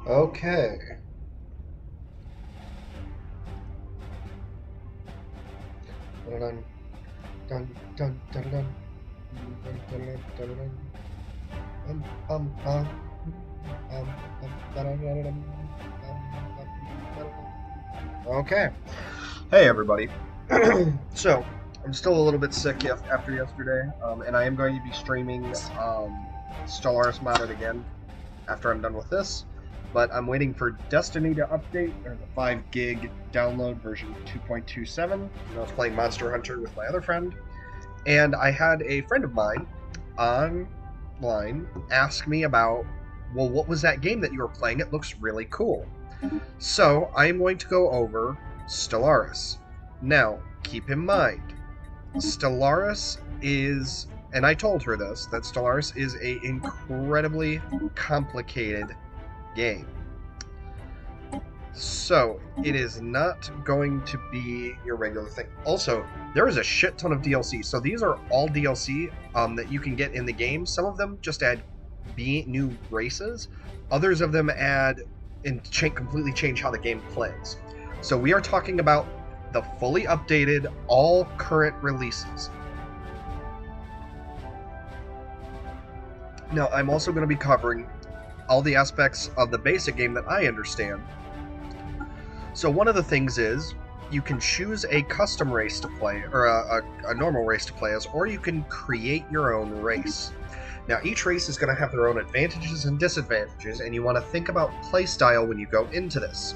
Okay. Dun, dun, dun, dun, dun, dun, dun, dun, dun, dun. Um, um, um, dun, dun, dun, dun, dun. Okay. Hey, everybody. So, I'm still a little bit sick after yesterday, and I am going to be streaming Stellaris modded again after I'm done with this. But I'm waiting for Destiny to update. There's a 5 gig download version 2.27. I was playing Monster Hunter with my other friend, and I had a friend of mine online ask me about, well, what was that game that you were playing? It looks really cool. So I am going to go over Stellaris. Now, keep in mind, Stellaris is, and I told her this, that Stellaris is a incredibly complicated game. So, it is not going to be your regular thing. Also, there is a shit ton of DLC. So these are all DLC that you can get in the game. Some of them just add new races. Others of them add and completely change how the game plays. So we are talking about the fully updated, all current releases. Now, I'm also going to be covering all the aspects of the basic game that I understand. So one of the things is, you can choose a custom race to play, or a normal race to play as, or you can create your own race. Now, each race is going to have their own advantages and disadvantages, and you want to think about playstyle when you go into this.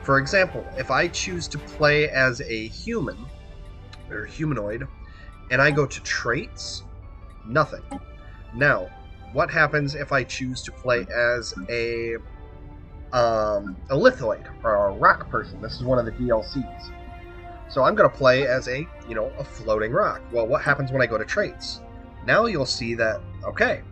For example, if I choose to play as a human, or humanoid, and I go to traits, nothing. Now, what happens if I choose to play as a lithoid, or a rock person? This is one of the DLCs. So I'm going to play as a floating rock. Well, what happens when I go to traits? Now you'll see that, okay,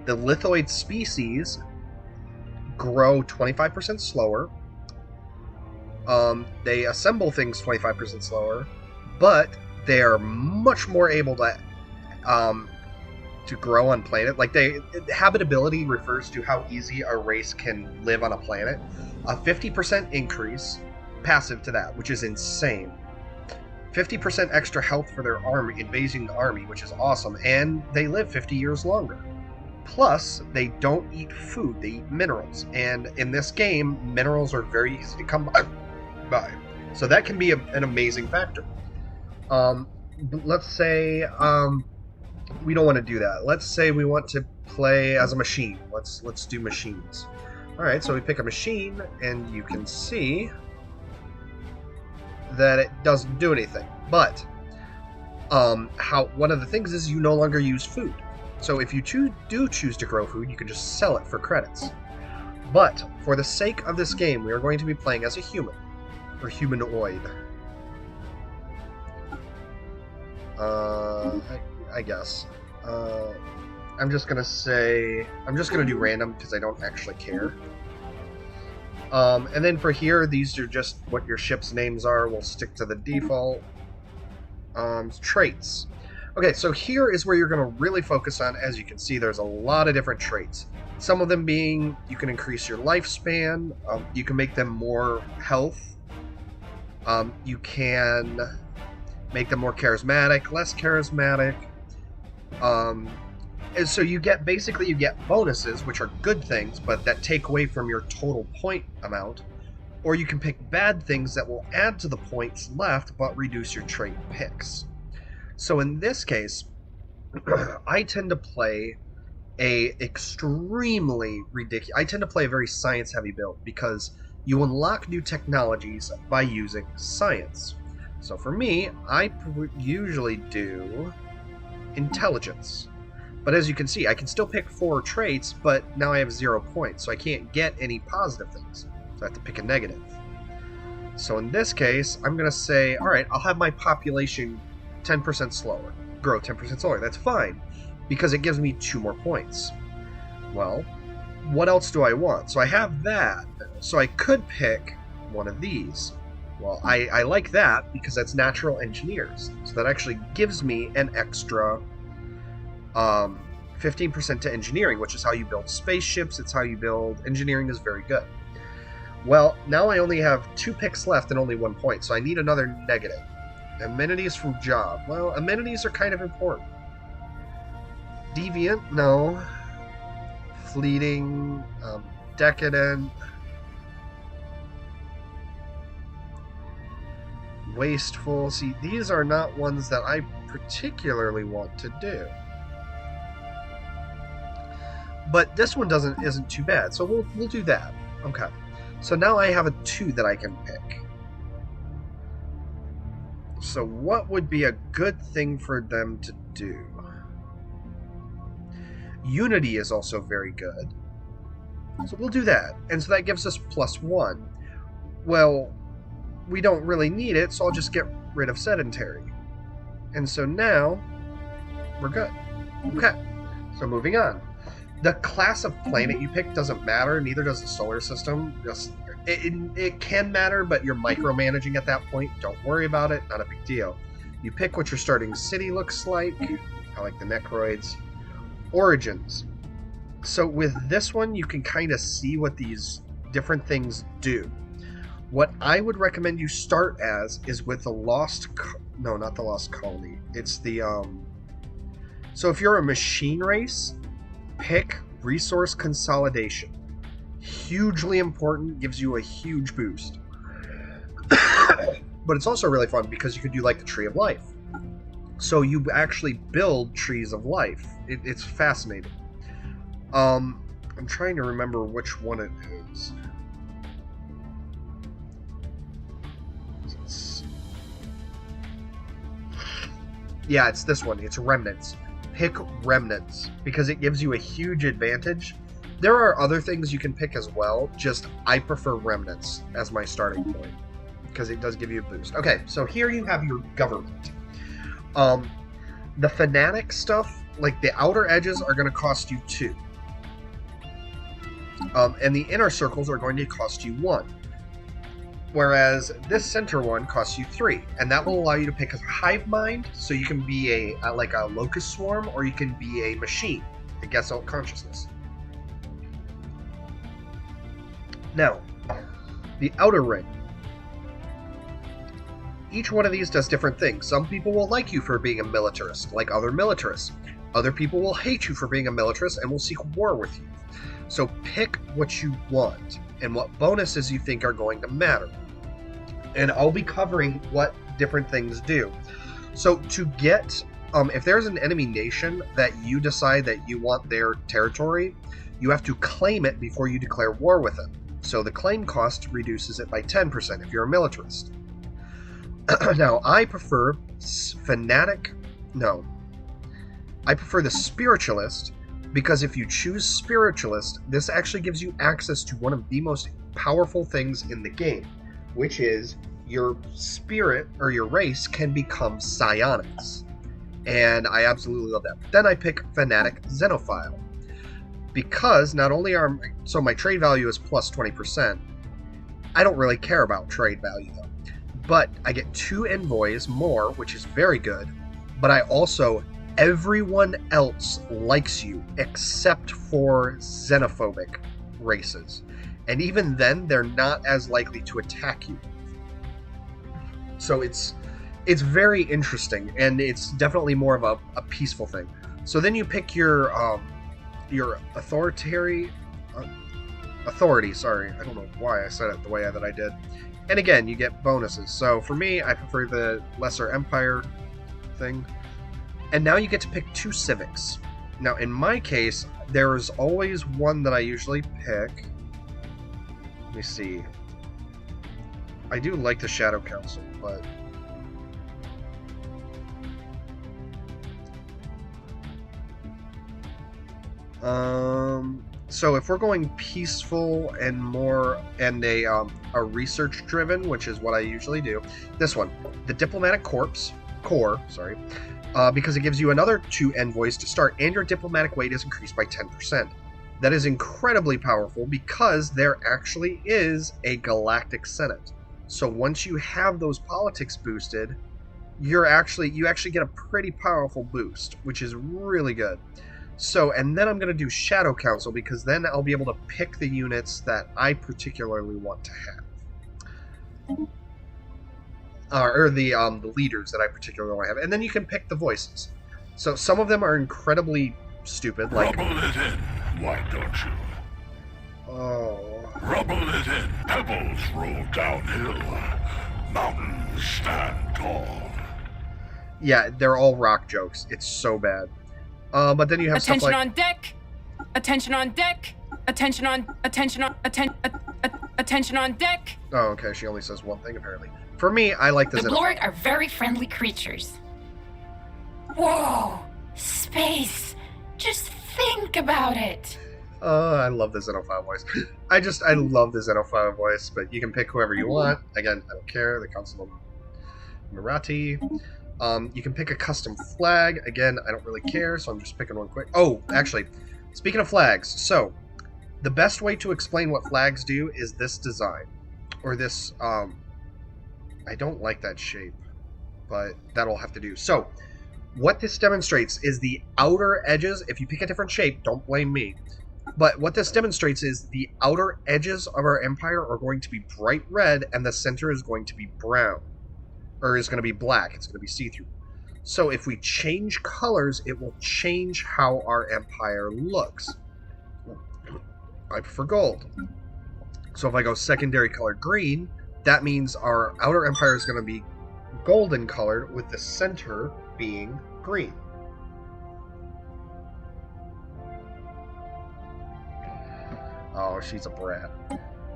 the lithoid species grow 25% slower. They assemble things 25% slower, but they are much more able to grow on planet. Like, habitability refers to how easy a race can live on a planet. A 50% increase passive to that, which is insane. 50% extra health for their invading army, which is awesome, and they live 50 years longer. Plus, they don't eat food, they eat minerals, and in this game, minerals are very easy to come by. So that can be an amazing factor. Let's say we don't want to do that. Let's say we want to play as a machine. Let's do machines. Alright, so we pick a machine, and you can see that it doesn't do anything. But one of the things is you no longer use food. So if you do choose to grow food, you can just sell it for credits. But for the sake of this game, we are going to be playing as a human, or humanoid. I guess. I'm just gonna do random because I don't actually care. And then for here, these are just what your ship's names are. We'll stick to the default. Traits. Okay, so here is where you're going to really focus on. As you can see, there's a lot of different traits. Some of them being, you can increase your lifespan, you can make them more health, you can make them more charismatic, less charismatic, and so you get bonuses, which are good things, but that take away from your total point amount, or you can pick bad things that will add to the points left, but reduce your trait picks. So in this case, I tend to play a very science-heavy build, because you unlock new technologies by using science. So for me, I usually do intelligence. But as you can see, I can still pick 4 traits, but now I have 0 points, so I can't get any positive things. So I have to pick a negative. So in this case, I'm going to say, alright, I'll have my population 10% slower. Grow 10% slower. That's fine, because it gives me 2 more points. Well, what else do I want? So I have that, so I could pick one of these. Well, I like that because that's natural engineers. So that actually gives me an extra 15% to engineering, which is how you build spaceships. It's how you build... Engineering is very good. Well, now I only have 2 picks left and only 1 point, so I need another negative. Amenities from job. Well, amenities are kind of important. Deviant? No. Fleeting. Decadent. Wasteful. See, these are not ones that I particularly want to do. But this one isn't too bad, so we'll do that. Okay. So now I have a 2 that I can pick. So what would be a good thing for them to do? Unity is also very good. So we'll do that. And so that gives us +1. Well, we don't really need it, so I'll just get rid of sedentary. And so now we're good. Okay. So moving on. The class of planet you pick doesn't matter, neither does the solar system. Just it can matter, but you're micromanaging at that point. Don't worry about it, not a big deal. You pick what your starting city looks like. I like the Necroids. Origins. So with this one, you can kind of see what these different things do. What I would recommend you start as is with the no, not the Lost Colony. It's the so if you're a machine race, pick Resource Consolidation. Hugely important, gives you a huge boost. But it's also really fun because you can do like the Tree of Life. So you actually build trees of life. It's fascinating. I'm trying to remember which one it is. Yeah, it's this one. It's Remnants. Pick Remnants because it gives you a huge advantage. There are other things you can pick as well, just I prefer Remnants as my starting point because it does give you a boost. Okay, so here you have your government. The fanatic stuff, like the outer edges, are going to cost you 2. And the inner circles are going to cost you 1. Whereas this center one costs you 3, and that will allow you to pick a hive mind, so you can be like a locust swarm, or you can be a machine that gets out consciousness. Now, the outer ring. Each one of these does different things. Some people will like you for being a militarist, like other militarists. Other people will hate you for being a militarist and will seek war with you. So pick what you want and what bonuses you think are going to matter. And I'll be covering what different things do. So to get, if there's an enemy nation that you decide that you want their territory, you have to claim it before you declare war with it. So the claim cost reduces it by 10% if you're a militarist. Now, I prefer I prefer the Spiritualist, because if you choose Spiritualist, this actually gives you access to one of the most powerful things in the game, which is your spirit, or your race, can become psionics. And I absolutely love that. Then I pick Fanatic Xenophile, because not only so my trade value is plus 20%, I don't really care about trade value though. But I get 2 envoys more, which is very good, but I also, everyone else likes you except for xenophobic races. And even then, they're not as likely to attack you. So it's very interesting, and it's definitely more of a peaceful thing. So then you pick your authority, sorry, I don't know why I said it the way that I did. And again, you get bonuses. So for me, I prefer the Lesser Empire thing. And now you get to pick 2 civics. Now, in my case, there's always one that I usually pick. Let me see. I do like the Shadow Council, but... So if we're going peaceful and more, and a research driven, which is what I usually do, this one, the Diplomatic Corps, because it gives you another 2 envoys to start, and your diplomatic weight is increased by 10%. That is incredibly powerful because there actually is a Galactic Senate. So once you have those politics boosted, you actually get a pretty powerful boost, which is really good. So, and then I'm going to do Shadow Council, because then I'll be able to pick the units that I particularly want to have. Or the leaders that I particularly want to have. And then you can pick the voices. So some of them are incredibly stupid, like... Rubble it in, why don't you? Oh... Rubble it in, pebbles roll downhill, mountains stand tall. Yeah, they're all rock jokes. It's so bad. But then you have attention stuff like... on deck! Attention on deck! Attention on deck! Oh, okay, she only says one thing, apparently. For me, I like The Blorg are very friendly creatures. Whoa! Space! Just think about it! I love the Xenophile voice. I love the Xenophile voice, but you can pick whoever you want. Again, I don't care. The Council of Mirati. You can pick a custom flag. Again, I don't really care, so I'm just picking one quick. Oh, actually, speaking of flags, so the best way to explain what flags do is this design. Or this, I don't like that shape, but that'll have to do. So, what this demonstrates is the outer edges. If you pick a different shape, don't blame me. But what this demonstrates is the outer edges of our empire are going to be bright red, and the center is going to be brown. Or is going to be black. It's going to be see-through. So if we change colors, it will change how our empire looks. I prefer gold. So if I go secondary color green, that means our outer empire is going to be golden colored, with the center being green. Oh, she's a brat.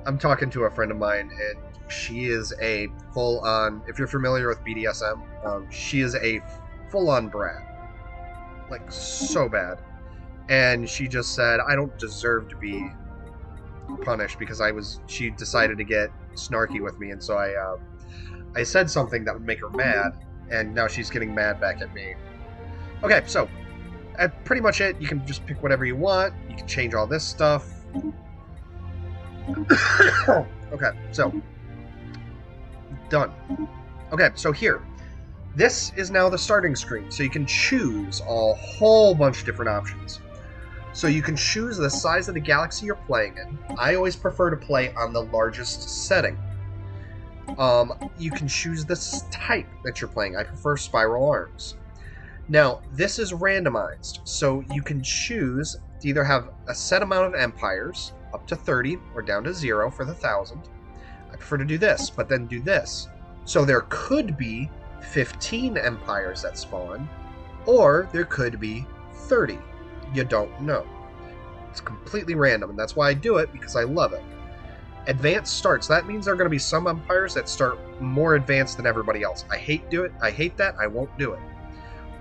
I'm talking to a friend of mine, and she is a full-on... If you're familiar with BDSM, she is a full-on brat. Like, so bad. And she just said, I don't deserve to be punished because she decided to get snarky with me, and so I said something that would make her mad, and now she's getting mad back at me. Okay, so pretty much it. You can just pick whatever you want. You can change all this stuff. Okay, so done. Okay, so here, this is now the starting screen, so you can choose a whole bunch of different options. So you can choose the size of the galaxy you're playing in. I always prefer to play on the largest setting. You can choose the type that you're playing. I prefer spiral arms. Now, this is randomized, so you can choose to either have a set amount of empires, up to 30, or down to 0 for the 1,000. I prefer to do this, but then do this. So there could be 15 empires that spawn, or there could be 30. You don't know. It's completely random, and that's why I do it, because I love it. Advanced starts. That means there are going to be some empires that start more advanced than everybody else. I hate that. I won't do it.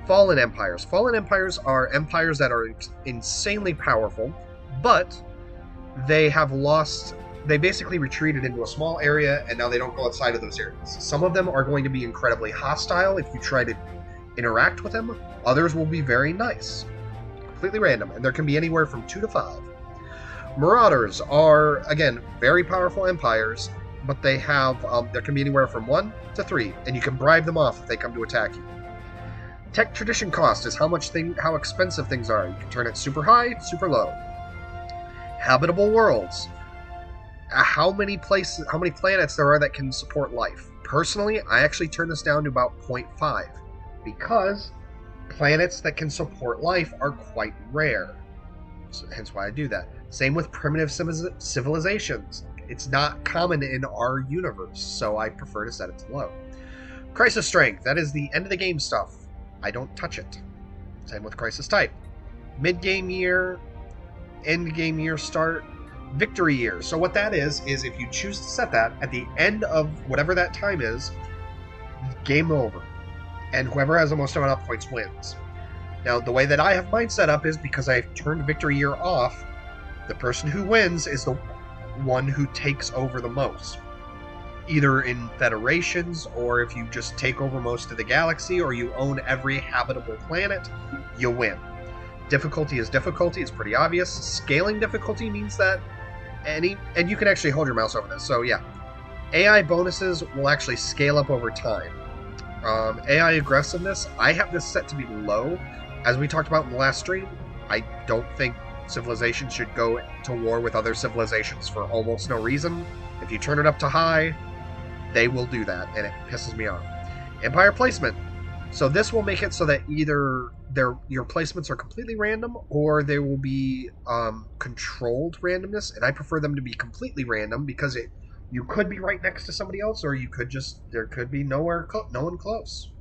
Fallen empires. Fallen empires are empires that are insanely powerful, but they have lost... They basically retreated into a small area, and now they don't go outside of those areas. Some of them are going to be incredibly hostile if you try to interact with them. Others will be very nice. Completely random, and there can be anywhere from 2 to 5. Marauders are, again, very powerful empires, but they have, there can be anywhere from 1 to 3, and you can bribe them off if they come to attack you. Tech tradition cost is how expensive things are. You can turn it super high, super low. Habitable worlds. How many planets there are that can support life. Personally, I actually turn this down to about 0.5, because planets that can support life are quite rare. So, hence why I do that. Same with primitive civilizations. It's not common in our universe, so I prefer to set it to low. Crisis strength. That is the end of the game stuff. I don't touch it. Same with crisis type. Mid-game year, end-game year start, victory year. So what that is if you choose to set that at the end of whatever that time is, game over. And whoever has the most amount of points wins. Now, the way that I have mine set up is because I've turned victory year off, the person who wins is the one who takes over the most. Either in federations, or if you just take over most of the galaxy, or you own every habitable planet, you win. Difficulty is difficulty, it's pretty obvious. Scaling difficulty means that and you can actually hold your mouse over this, so yeah. AI bonuses will actually scale up over time. AI aggressiveness, I have this set to be low. As we talked about in the last stream, I don't think civilizations should go to war with other civilizations for almost no reason. If you turn it up to high, they will do that, and it pisses me off. Empire placement. So this will make it so that either your placements are completely random, or they will be controlled randomness, and I prefer them to be completely random because you could be right next to somebody else, or you could just there could be no one close.